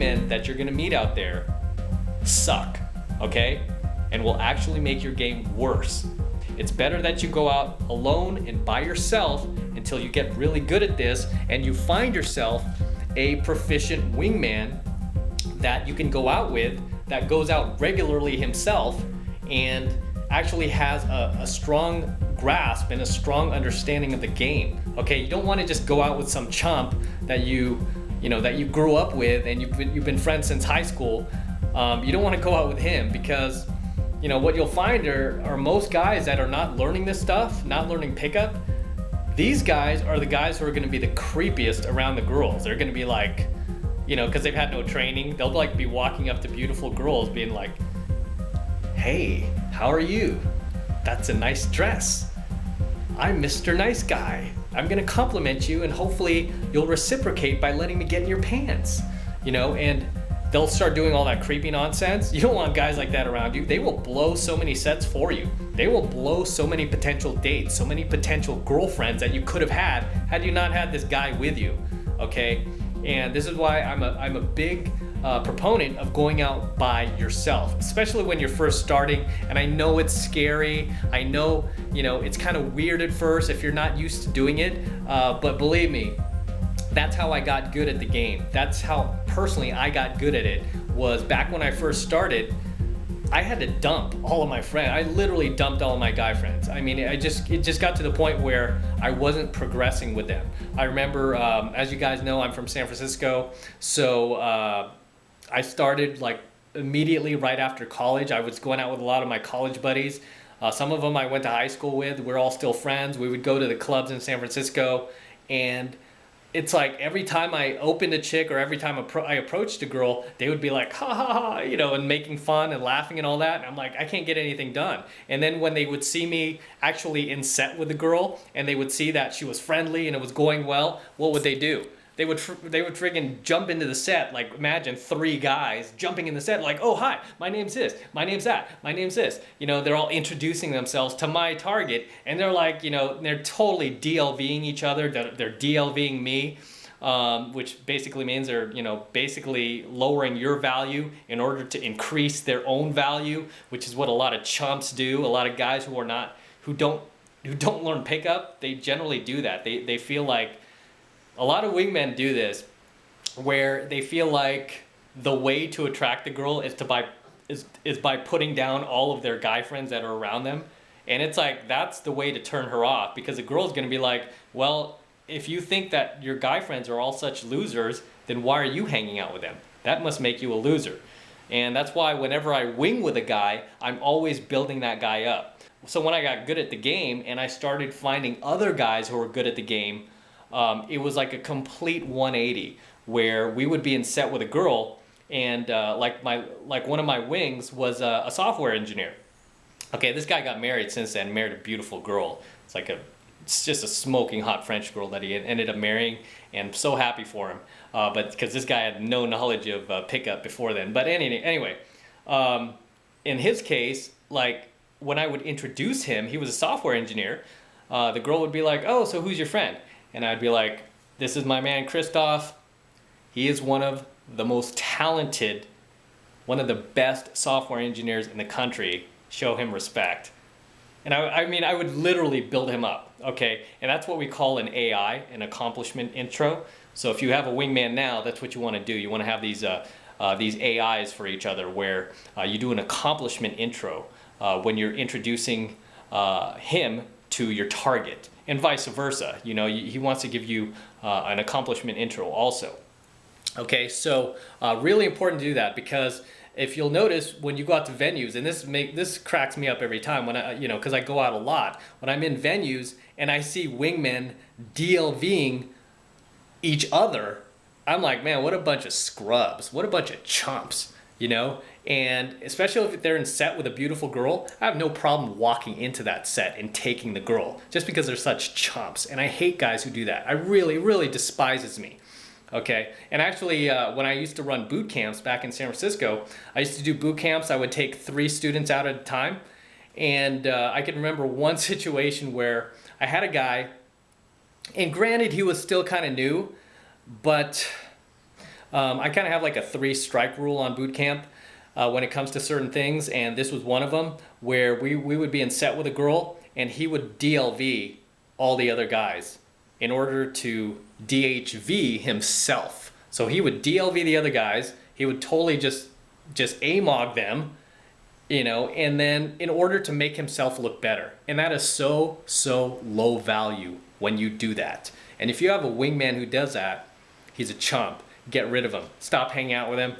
wingmen that you're gonna meet out there suck, okay? And will actually make your game worse. It's better that you go out alone and by yourself until you get really good at this and you find yourself a proficient wingman that you can go out with, that goes out regularly himself and actually has a strong grasp and a strong understanding of the game. Okay, you don't want to just go out with some chump that you grew up with and you've been friends since high school. You don't want to go out with him because what you'll find are most guys that are not learning this stuff, not learning pickup. These guys are the guys who are going to be the creepiest around the girls. They're going to be like, because they've had no training, they'll like be walking up to beautiful girls being like, "Hey, how are you? That's a nice dress. I'm Mr. Nice Guy. I'm gonna compliment you and hopefully you'll reciprocate by letting me get in your pants." And they'll start doing all that creepy nonsense. You don't want guys like that around you. They will blow so many sets for you. They will blow so many potential dates, so many potential girlfriends that you could have had you not had this guy with you, okay? And this is why I'm a big proponent of going out by yourself, especially when you're first starting. And I know it's scary. I know, it's kind of weird at first if you're not used to doing it. But believe me, that's how I got good at the game. That's how personally I got good at it, was back when I first started. I had to dump all of my friends. I literally dumped all of my guy friends. I mean, it just got to the point where I wasn't progressing with them. I remember, as you guys know, I'm from San Francisco, so I started like immediately right after college. I was going out with a lot of my college buddies. Some of them I went to high school with. We're all still friends. We would go to the clubs in San Francisco, and it's like every time I opened a chick or every time I approached a girl, they would be like, "Ha ha ha," and making fun and laughing and all that. And I'm like, I can't get anything done. And then when they would see me actually in set with the girl and they would see that she was friendly and it was going well, what would they do? They would friggin' jump into the set. Like, imagine 3 guys jumping in the set like, "Oh, hi, my name's this, my name's that, my name's this." They're all introducing themselves to my target, and they're like, they're totally DLVing each other. They're DLVing me, which basically means they're, basically lowering your value in order to increase their own value, which is what a lot of chumps do. A lot of guys who don't learn pickup, they generally do that. They feel like, a lot of wingmen do this, where they feel like the way to attract the girl is by putting down all of their guy friends that are around them. And it's like, that's the way to turn her off, because the girl's gonna be like, well, if you think that your guy friends are all such losers, then why are you hanging out with them? That must make you a loser. And that's why whenever I wing with a guy, I'm always building that guy up. So when I got good at the game and I started finding other guys who were good at the game, it was like a complete 180, where we would be in set with a girl, and like one of my wings was a software engineer. Okay, this guy got married since then, married a beautiful girl. It's just a smoking hot French girl that he ended up marrying, and I'm so happy for him. But because this guy had no knowledge of pickup before then. But anyway, in his case, like when I would introduce him, he was a software engineer. The girl would be like, "Oh, so who's your friend?" And I'd be like, "This is my man Christoph. He is one of the most talented, one of the best software engineers in the country. Show him respect." And I would literally build him up, okay? And that's what we call an AI, an accomplishment intro. So if you have a wingman now, that's what you want to do. You want to have these AIs for each other, where you do an accomplishment intro when you're introducing him to your target. And vice versa, he wants to give you an accomplishment intro also. Okay, so really important to do that, because if you'll notice when you go out to venues, and this cracks me up every time when because I go out a lot. When I'm in venues and I see wingmen DLVing each other, I'm like, man, what a bunch of scrubs, what a bunch of chumps, And especially if they're in set with a beautiful girl, I have no problem walking into that set and taking the girl, just because they're such chumps. And I hate guys who do that. I really despises me. Okay, and actually when I used to run boot camps back in San Francisco, I used to do boot camps. I would take 3 students out at a time. And I can remember one situation where I had a guy, and granted he was still kind of new, but I kind of have like a 3-strike rule on boot camp when it comes to certain things, and this was one of them, where we would be in set with a girl and he would DLV all the other guys in order to DHV himself. So he would DLV the other guys, he would totally just AMOG them, you know, and then in order to make himself look better. And that is so low value when you do that. And if you have a wingman who does that, he's a chump. Get rid of him. Stop hanging out with him.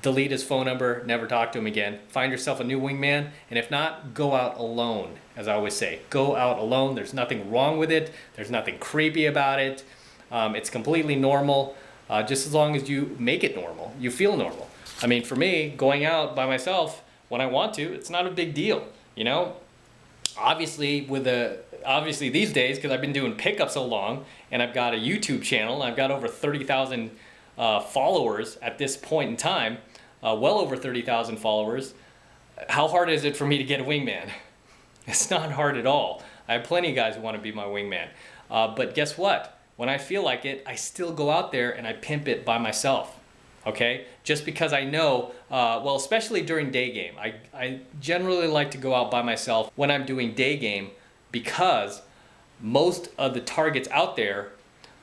Delete his phone number. Never talk to him again. Find yourself a new wingman. And if not, go out alone. As I always say, go out alone. There's nothing wrong with it. There's nothing creepy about it. It's completely normal. Just as long as you make it normal. You feel normal. I mean, for me, going out by myself when I want to, it's not a big deal. You know, obviously these days, because I've been doing pickup so long, and I've got a YouTube channel, and I've got over 30,000 followers at this point in time, well over 30,000 followers. How hard is it for me to get a wingman? It's not hard at all. I have plenty of guys who want to be my wingman. But guess what? When I feel like it, I still go out there and I pimp it by myself. Okay? Just because I know, well, especially during day game. I generally like to go out by myself when I'm doing day game, because most of the targets out there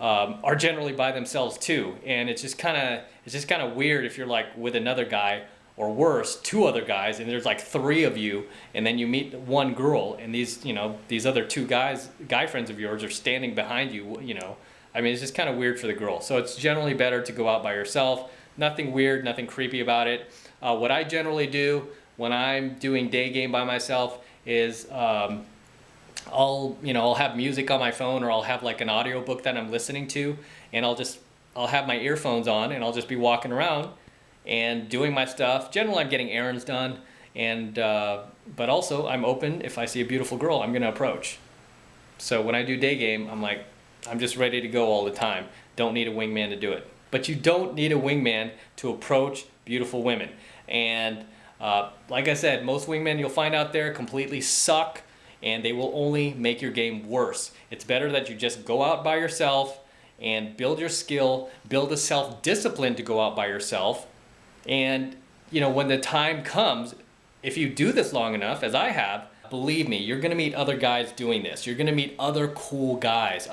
are generally by themselves too, and it's just kind of weird if you're like with another guy, or worse, 2 other guys, and there's like 3 of you, and then you meet one girl, and these other 2 guy friends of yours are standing behind you. You know, I mean, it's just kind of weird for the girl. So it's generally better to go out by yourself. Nothing weird, nothing creepy about it. What I generally do when I'm doing day game by myself is I'll have music on my phone, or I'll have like an audio book that I'm listening to, and I'll have my earphones on, and I'll just be walking around and doing my stuff. Generally, I'm getting errands done, and but also I'm open. If I see a beautiful girl, I'm gonna approach. So when I do day game, I'm just ready to go all the time. Don't need a wingman to do it. But you don't need a wingman to approach beautiful women. And like I said, most wingmen you'll find out there completely suck, and they will only make your game worse. It's better that you just go out by yourself and build your skill, build a self-discipline to go out by yourself. And you know, when the time comes, if you do this long enough, as I have, believe me, you're gonna meet other guys doing this. You're gonna meet other cool guys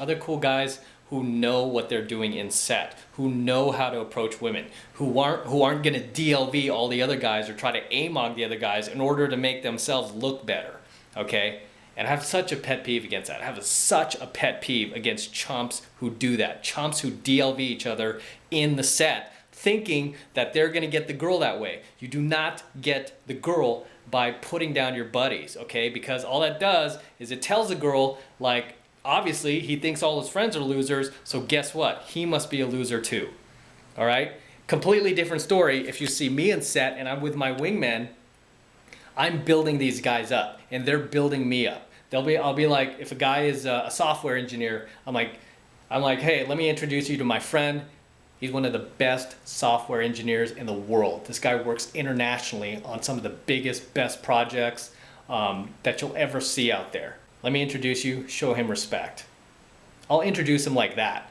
who know what they're doing in set, who know how to approach women, who aren't gonna DLV all the other guys or try to AMOG the other guys in order to make themselves look better, okay? And I have such a pet peeve against that. I have such a pet peeve against chumps who do that. Chumps who DLV each other in the set, thinking that they're gonna get the girl that way. You do not get the girl by putting down your buddies, okay? Because all that does is it tells the girl, like, obviously he thinks all his friends are losers, so guess what? He must be a loser too, all right? Completely different story if you see me in set and I'm with my wingmen. I'm building these guys up, and they're building me up. I'll be like, if a guy is a software engineer, I'm like, hey, let me introduce you to my friend. He's one of the best software engineers in the world. This guy works internationally on some of the biggest, best projects that you'll ever see out there. Let me introduce you, show him respect. I'll introduce him like that.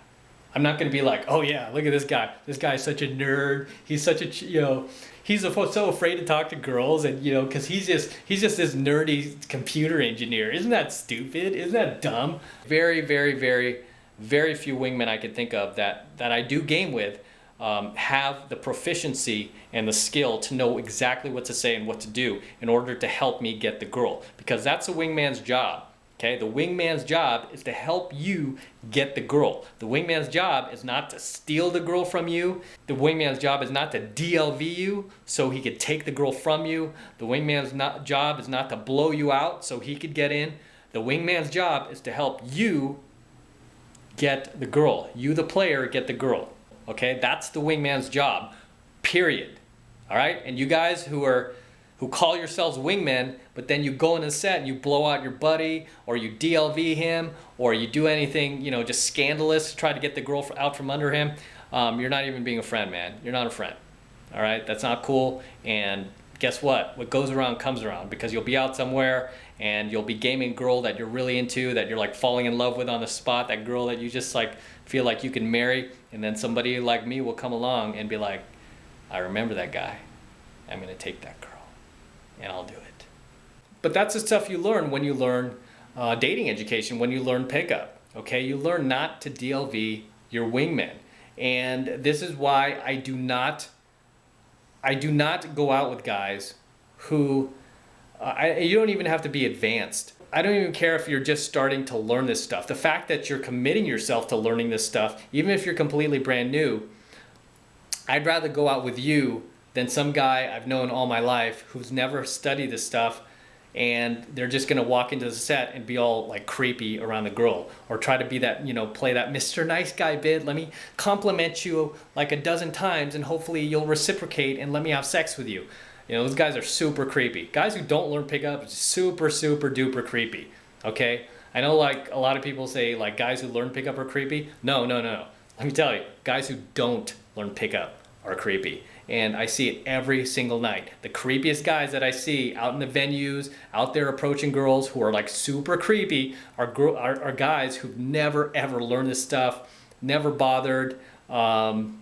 I'm not gonna be like, oh yeah, look at this guy. This guy's such a nerd. He's such a, he's so afraid to talk to girls, and because he's just this nerdy computer engineer. Isn't that stupid? Isn't that dumb? Very, very, very, very few wingmen I could think of that I do game with have the proficiency and the skill to know exactly what to say and what to do in order to help me get the girl, because that's a wingman's job. Okay, the wingman's job is to help you get the girl. The wingman's job is not to steal the girl from you. The wingman's job is not to DLV you so he could take the girl from you. The wingman's job is not to blow you out so he could get in. The wingman's job is to help you get the girl. You, the player, get the girl. Okay, that's the wingman's job, period. All right, and you guys who call yourselves wingmen, but then you go in a set and you blow out your buddy, or you DLV him, or you do anything, just scandalous to try to get the girl out from under him, you're not even being a friend, man. You're not a friend. All right, that's not cool. And guess what goes around comes around, because you'll be out somewhere and you'll be gaming a girl that you're really into, that you're like falling in love with on the spot, that girl that you just like feel like you can marry, and then somebody like me will come along and be like, I remember that guy, I'm gonna take that girl and I'll do it. But that's the stuff you learn when you learn dating education, when you learn pickup. Okay, you learn not to DLV your wingman. And this is why I do not go out with guys who, you don't even have to be advanced. I don't even care if you're just starting to learn this stuff. The fact that you're committing yourself to learning this stuff, even if you're completely brand new, I'd rather go out with you than some guy I've known all my life who's never studied this stuff, and they're just gonna walk into the set and be all like creepy around the girl, or try to be that, you know, play that Mr. Nice Guy bit. Let me compliment you like a dozen times and hopefully you'll reciprocate and let me have sex with you. You know, those guys are super creepy. Guys who don't learn pickup is super, super duper creepy, okay? I know like a lot of people say like guys who learn pickup are creepy. No. Let me tell you, guys who don't learn pickup are creepy. And I see it every single night. The creepiest guys that I see out in the venues, out there approaching girls who are like super creepy, are guys who've never ever learned this stuff, never bothered, and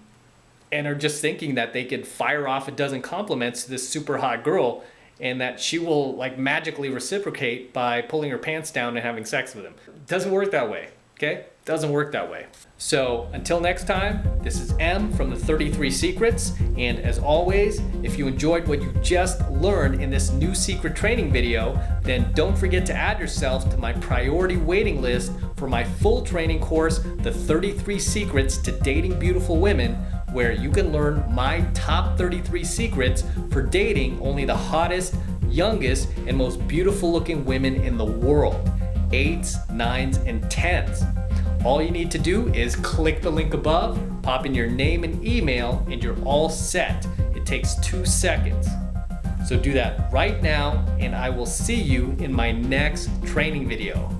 are just thinking that they could fire off a dozen compliments to this super hot girl and that she will like magically reciprocate by pulling her pants down and having sex with him. It doesn't work that way, okay? It doesn't work that way. So until next time, this is M from the 33 Secrets, and as always, if you enjoyed what you just learned in this new secret training video, then don't forget to add yourself to my priority waiting list for my full training course, The 33 Secrets to Dating Beautiful Women, where you can learn my top 33 secrets for dating only the hottest, youngest, and most beautiful looking women in the world. 8s, 9s, and 10s. All you need to do is click the link above, pop in your name and email, and you're all set. It takes 2 seconds. So do that right now, and I will see you in my next training video.